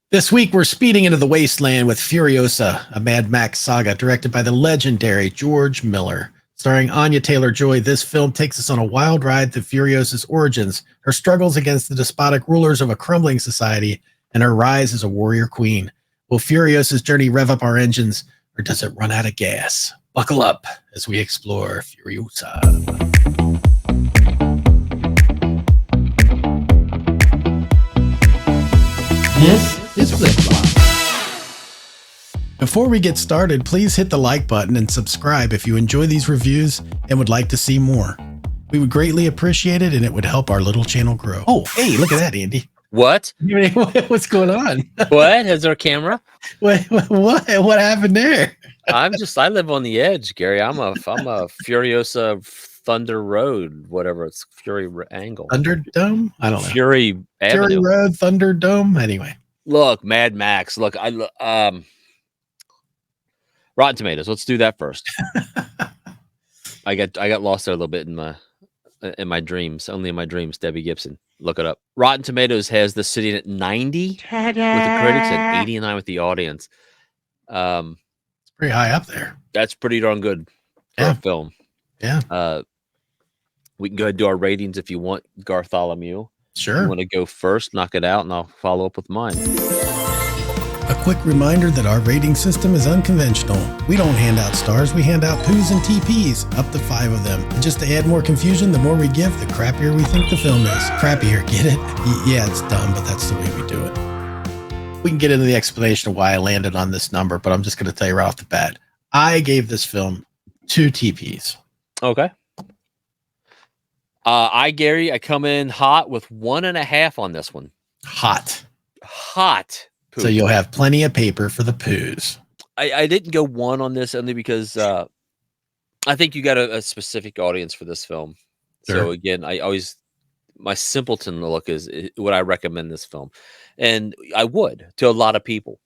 This week, we're speeding into the wasteland with Furiosa, a Mad Max Saga directed by the legendary George Miller. Starring Anya Taylor-Joy, this film takes us on a wild ride through Furiosa's origins, her struggles against the despotic rulers of a crumbling society, and her rise as a warrior queen. Will Furiosa's journey rev up our engines, or does it run out of gas? Buckle up as we explore Furiosa. This is Flip Flop. Before we get started, please hit the like button and subscribe if you enjoy these reviews and would like to see more. We would greatly appreciate it, and it would help our little channel grow. Oh, hey, look at that, Andy. What? What's going on? What? Is there a camera? What happened there? I live on the edge, Gary. I'm a Furiosa Thunder Road, whatever it's Fury Angle. Thunderdome? I don't know. Fury Avenue. Road, Thunderdome. Anyway. Look, Mad Max. Look, Rotten Tomatoes. Let's do that first. I got lost there a little bit in my dreams. Only in my dreams. Debbie Gibson. Look it up. Rotten Tomatoes has this sitting at 90 with the critics and 89 with the audience. It's pretty high up there. That's pretty darn good for a film. Yeah. We can go ahead and do our ratings if you want, Gartholomew. Sure. You want to go first, knock it out, and I'll follow up with mine. A quick reminder that our rating system is unconventional. We don't hand out stars, we hand out poos and TPs, up to 5 of them. And just to add more confusion, the more we give, the crappier we think the film is. Crappier, get it? Yeah, it's dumb, but that's the way we do it. We can get into the explanation of why I landed on this number, but I'm just going to tell you right off the bat. I gave this film 2 TPs. Okay. Gary, I come in hot with 1.5 on this one. Hot. Poo. So you'll have plenty of paper for the poos. I didn't go 1 on this only because I think you got a specific audience for this film. Sure. So again, my simpleton look is would I recommend this film, and I would to a lot of people.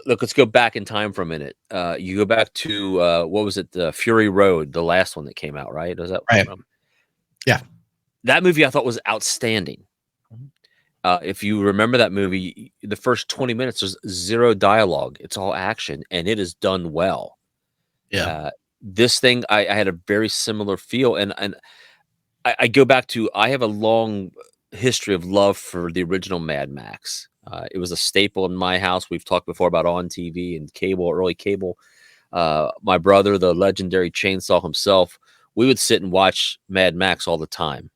Look, let's go back in time for a minute. You go back to what was it? Fury Road, the last one that came out, right? Was that right? Yeah, that movie I thought was outstanding. If you remember that movie, the first 20 minutes there's 0 dialogue. It's all action, and it is done well. Yeah. This thing, I had a very similar feel, and I go back to I have a long history of love for the original Mad Max. It was a staple in my house. We've talked before about on TV and cable, early cable. My brother, the legendary Chainsaw himself, we would sit and watch Mad Max all the time.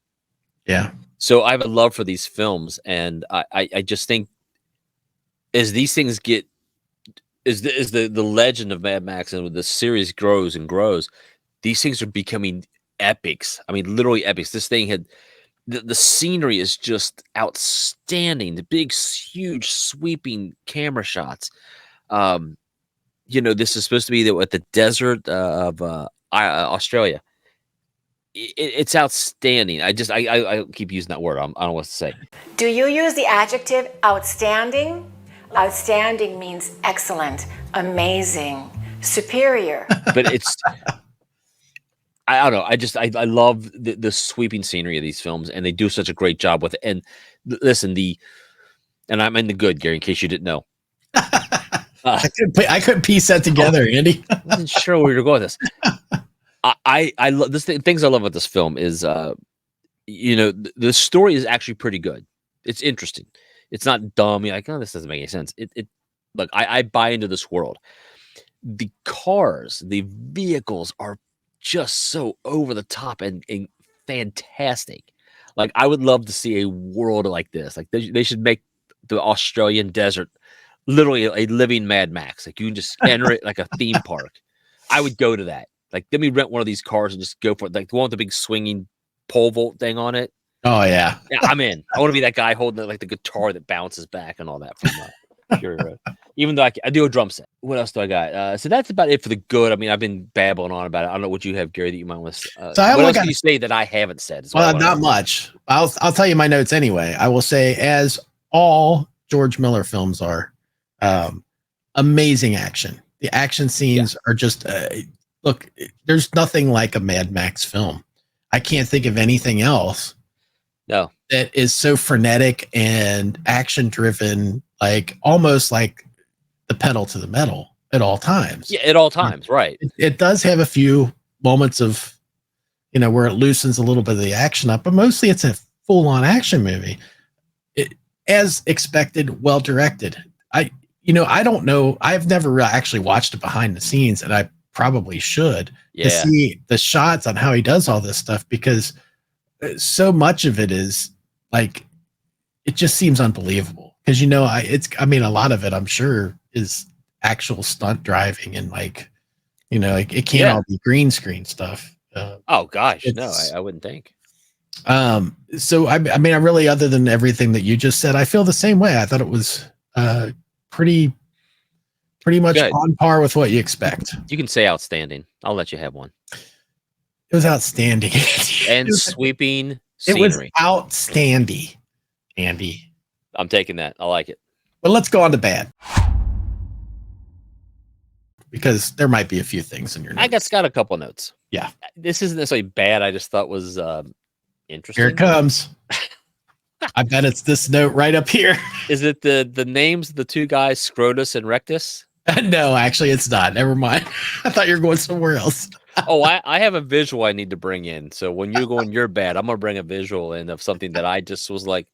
Yeah. So I have a love for these films, and I just think as these things get, as the legend of Mad Max and the series grows and grows, these things are becoming epics. I mean, literally epics. This thing had. The scenery is just outstanding. The big, huge, sweeping camera shots. This is supposed to be the desert of Australia. It's outstanding. I keep using that word. I don't know what to say. Do you use the adjective outstanding? Outstanding means excellent, amazing, superior. But it's... I don't know. I love the sweeping scenery of these films, and they do such a great job with it. And listen, and I'm in the good, Gary, in case you didn't know. I couldn't piece that together, Andy. I wasn't sure where you're going with this. I love this. Things I love about this film is, the story is actually pretty good. It's interesting. It's not dumb. You're like, oh, this doesn't make any sense. Look, I buy into this world. The cars, the vehicles are just so over the top and fantastic. Like, I would love to see a world like this. Like, they should make the Australian desert literally a living Mad Max. Like, you can just enter it like a theme park. I would go to that. Like, let me rent one of these cars and just go for it. Like the one with the big swinging pole vault thing on it. Oh yeah. Yeah, I'm in. I want to be that guy holding the guitar that bounces back and all that from Fury Road. Even though I do a drum set. What else do I got? So that's about it for the good. I mean, I've been babbling on about it. I don't know what you have, Gary, that you might want to. What else do you say that I haven't said? Well, not much. I'll tell you my notes anyway. I will say, as all George Miller films are, amazing action. The action scenes are just look. There's nothing like a Mad Max film. I can't think of anything else No. that is so frenetic and action driven, like almost like the pedal to the metal at all times. Yeah, at all times, right. It does have a few moments of, where it loosens a little bit of the action up, but mostly it's a full on action movie. As expected, well directed. I don't know. I've never actually watched it behind the scenes, and I probably should to see the shots on how he does all this stuff, because so much of it is like, it just seems unbelievable. Because a lot of it, I'm sure, is actual stunt driving, and it can't all be green screen stuff. Oh gosh, no, I wouldn't think. So I really, other than everything that you just said, I feel the same way. I thought it was pretty much on par with what you expect. You can say outstanding. I'll let you have one. It was outstanding. And sweeping scenery. It was outstanding, Andy. I'm taking that. I like it. But let's go on to bad, because there might be a few things in your notes. I got a couple notes. Yeah. This isn't necessarily bad. I just thought was interesting. Here it comes. I bet it's this note right up here. Is it the names of the two guys, Scrotus and Rectus? No, actually, it's not. Never mind. I thought you were going somewhere else. Oh, I have a visual I need to bring in. So when you're going, you're bad, I'm going to bring a visual in of something that I just was like,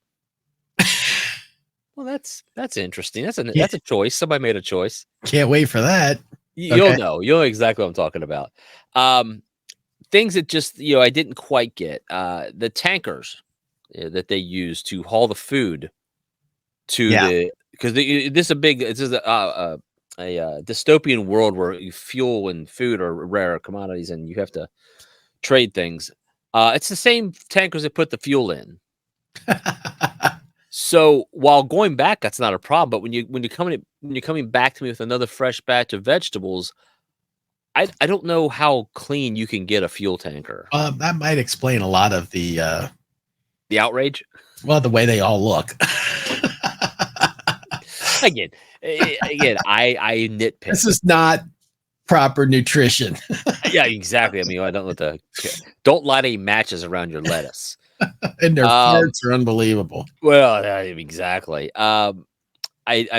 well, that's interesting. That's a choice. Somebody made a choice. Can't wait for that. You'll know exactly what I'm talking about. Things that just, I didn't quite get. The tankers that they use to haul the food to because this is a dystopian world where fuel and food are rare commodities and you have to trade things. It's the same tankers that put the fuel in. So while going back, that's not a problem. But when you're coming back to me with another fresh batch of vegetables, I don't know how clean you can get a fuel tanker. That might explain a lot of the outrage. Well, the way they all look. Again, I nitpick. This is not proper nutrition. Yeah, exactly. I mean, don't light any matches around your lettuce. And their farts are unbelievable. Well, exactly. I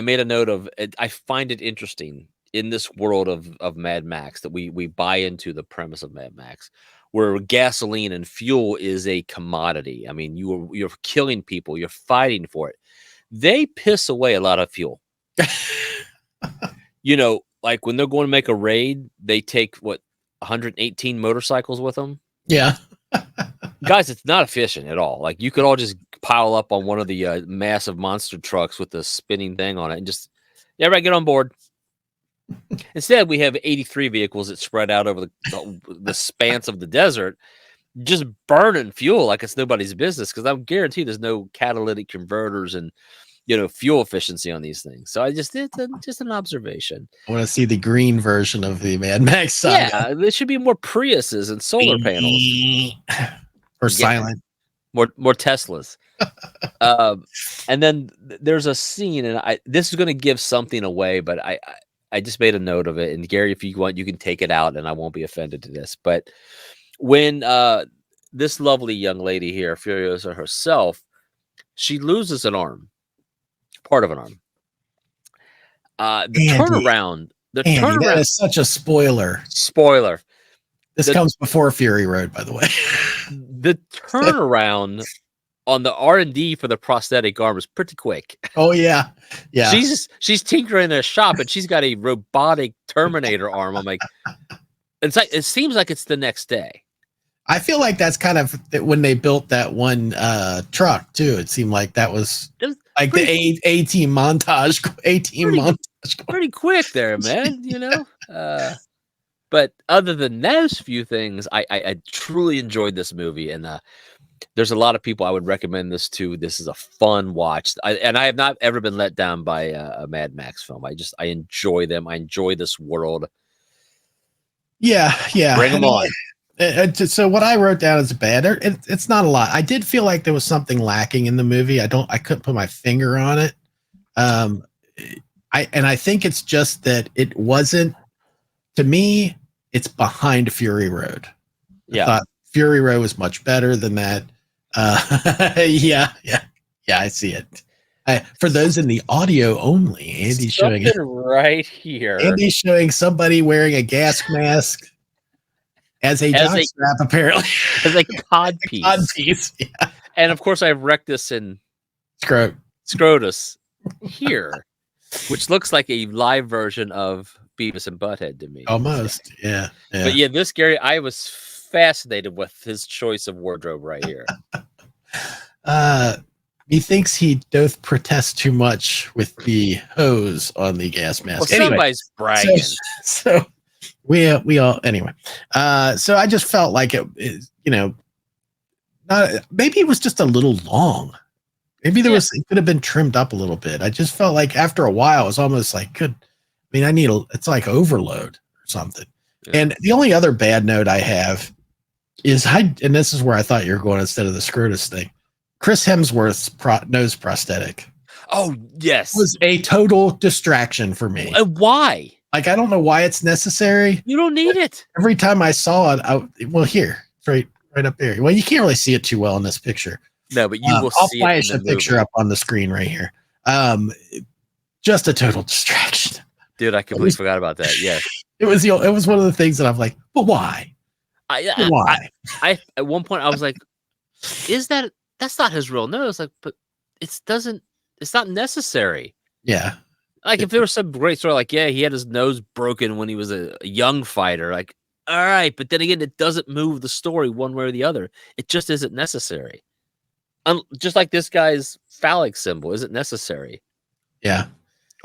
made a note of it. I find it interesting in this world of Mad Max that we buy into the premise of Mad Max, where gasoline and fuel is a commodity. I mean, you're killing people, you're fighting for it. They piss away a lot of fuel. Like when they're going to make a raid, they take 118 motorcycles with them. Yeah. Guys, it's not efficient at all. Like you could all just pile up on one of the massive monster trucks with the spinning thing on it and just, everybody get on board. Instead, we have 83 vehicles that spread out over the spans of the desert, just burning fuel like it's nobody's business. Because I'm guaranteed there's no catalytic converters and fuel efficiency on these things. So it's just an observation. I want to see the green version of the Mad Max Saga. Yeah, there should be more Priuses and solar panels. Or silent. More Teslas. And then there's a scene, and this is going to give something away, but I just made a note of it. And Gary, if you want, you can take it out, and I won't be offended to this. But when this lovely young lady here, Furiosa herself, she loses an arm, part of an arm. The turnaround. That is such a spoiler. Spoiler. This comes before Fury Road, by the way. The turnaround on the R&D for the prosthetic arm is pretty quick. Oh yeah. Yeah. She's tinkering in a shop and she's got a robotic Terminator arm. I'm like, it seems like it's the next day. I feel like that's kind of when they built that one truck too. It seemed like that was like the A-team montage. Pretty quick there, man. But other than those few things, I truly enjoyed this movie, and there's a lot of people I would recommend this to. This is a fun watch, and I have not ever been let down by a Mad Max film. I enjoy them. I enjoy this world. Yeah. Bring them on. So what I wrote down as bad, it's not a lot. I did feel like there was something lacking in the movie. I couldn't put my finger on it. I think it's just that it wasn't, to me, it's behind Fury Road. I thought Fury Road was much better than that. Yeah, I see it. For those in the audio only, Andy's showing right here. Andy's showing somebody wearing a gas mask as a jockstrap, apparently. As a codpiece. Codpiece, yeah. And of course, I've rectus and scrotus here, which looks like a live version of Beavis and Butthead to me. Almost, yeah. But yeah, this Gary, I was fascinated with his choice of wardrobe right here. He thinks he doth protest too much with the hose on the gas mask. Well, somebody's bragging. So we all anyway. So I just felt like it maybe it was just a little long. Maybe it could have been trimmed up a little bit. I just felt like after a while, it was almost like it's like overload or something. Yeah. And the only other bad note I have is and this is where I thought you were going instead of the Scrotus thing. Chris Hemsworth's nose prosthetic. Oh, yes. Was a total distraction for me. Why? Like, I don't know why it's necessary. You don't need it. Every time I saw it, here, it's right up there. Well, you can't really see it too well in this picture. No, but you will see it. I'll flash a picture up on the screen right here. Just a total distraction. Dude, I completely forgot about that. Yes. It was one of the things that I'm like, but why? Why? I at one point I was like, that's not his real nose? Like, but it's not necessary. Yeah. Like if there was some great story, like, yeah, he had his nose broken when he was a young fighter. Like, all right, but then again, it doesn't move the story one way or the other. It just isn't necessary. Just like this guy's phallic symbol isn't necessary. Yeah.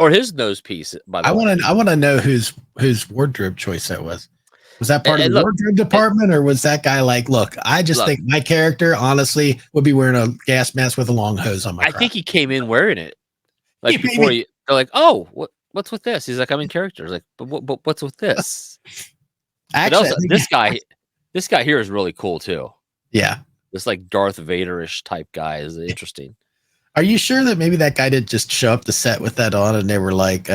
Or his nose piece, by the way. I want to know whose wardrobe choice that was. Was that part of the wardrobe department, or was that guy like, look, I just think my character, honestly, would be wearing a gas mask with a long hose on my crotch. I think he came in wearing it. Like before they're like, oh, what's with this? He's like, I'm in character. Like, but what's with this? Actually, also, this guy here is really cool too. Yeah. This like Darth Vader-ish type guy is interesting. Are you sure that maybe that guy didn't just show up to set with that on and they were like,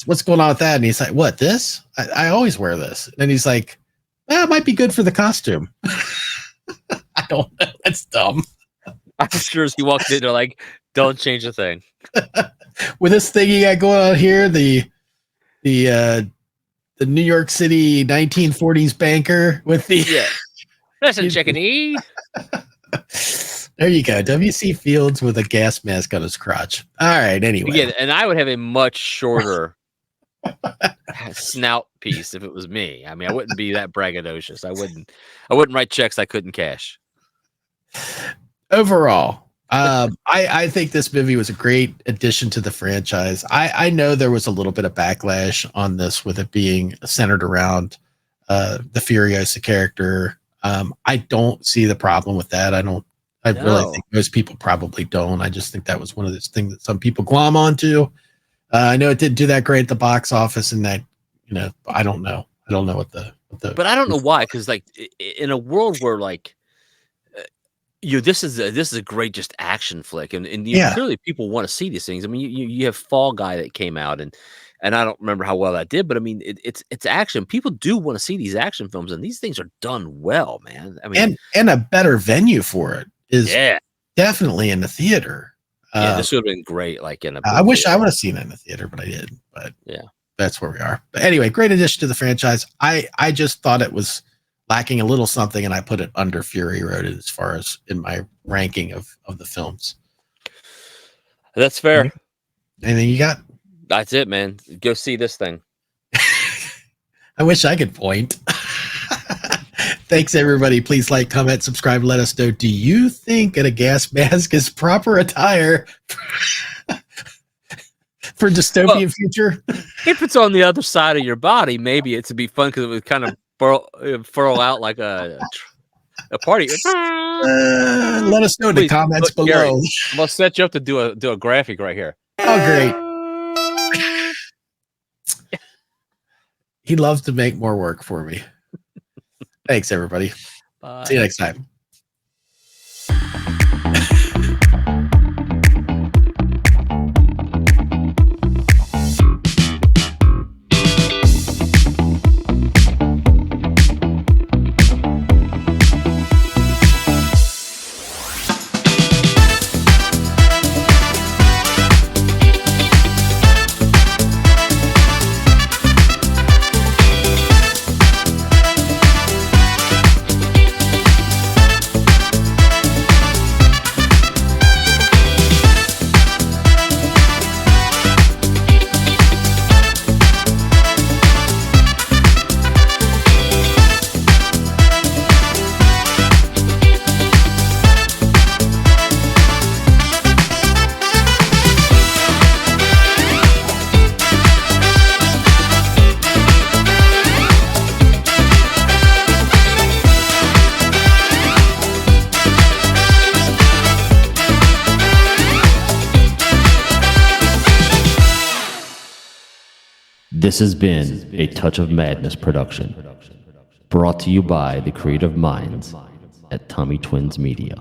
what's going on with that? And he's like, what, this? I always wear this. And he's like, it might be good for the costume. I don't know. That's dumb. I'm sure as he walked in, they're like, don't change a thing. With this thing you got going on here, the New York City 1940s banker with the... Yeah. That's a chicken eat. There you go. W.C. Fields with a gas mask on his crotch. All right. Anyway. Yeah, and I would have a much shorter snout piece if it was me. I mean, I wouldn't be that braggadocious. I wouldn't write checks I couldn't cash. Overall, I think this movie was a great addition to the franchise. I know there was a little bit of backlash on this with it being centered around the Furiosa character. I don't see the problem with that. I really think most people probably don't. I just think that was one of those things that some people glom onto. I know it didn't do that great at the box office, and that, I don't know. I don't know what the. But I don't know why, because like in a world where like, this is a great just action flick, and clearly people want to see these things. I mean, you have Fall Guy that came out, and I don't remember how well that did, but I mean, it's action. People do want to see these action films, and these things are done well, man. I mean, and a better venue for it is definitely in the theater. Yeah, this would have been great. Like I wish I would have seen it in the theater, but I didn't. But yeah, that's where we are. But anyway, great addition to the franchise. I just thought it was lacking a little something, and I put it under Fury Road as far as in my ranking of the films. That's fair. Anything you got? That's it, man. Go see this thing. I wish I could point. Thanks, everybody. Please like, comment, subscribe. Let us know. Do you think a gas mask is proper attire for dystopian future? If it's on the other side of your body, maybe it'd be fun because it would kind of furl out like a party. Let us know in the comments below. Gary, I'm gonna set you up to do a graphic right here. Oh, great. He loves to make more work for me. Thanks, everybody. Bye. See you next time. This has been a Touch of Madness production, brought to you by the creative minds at Tommy Twins Media.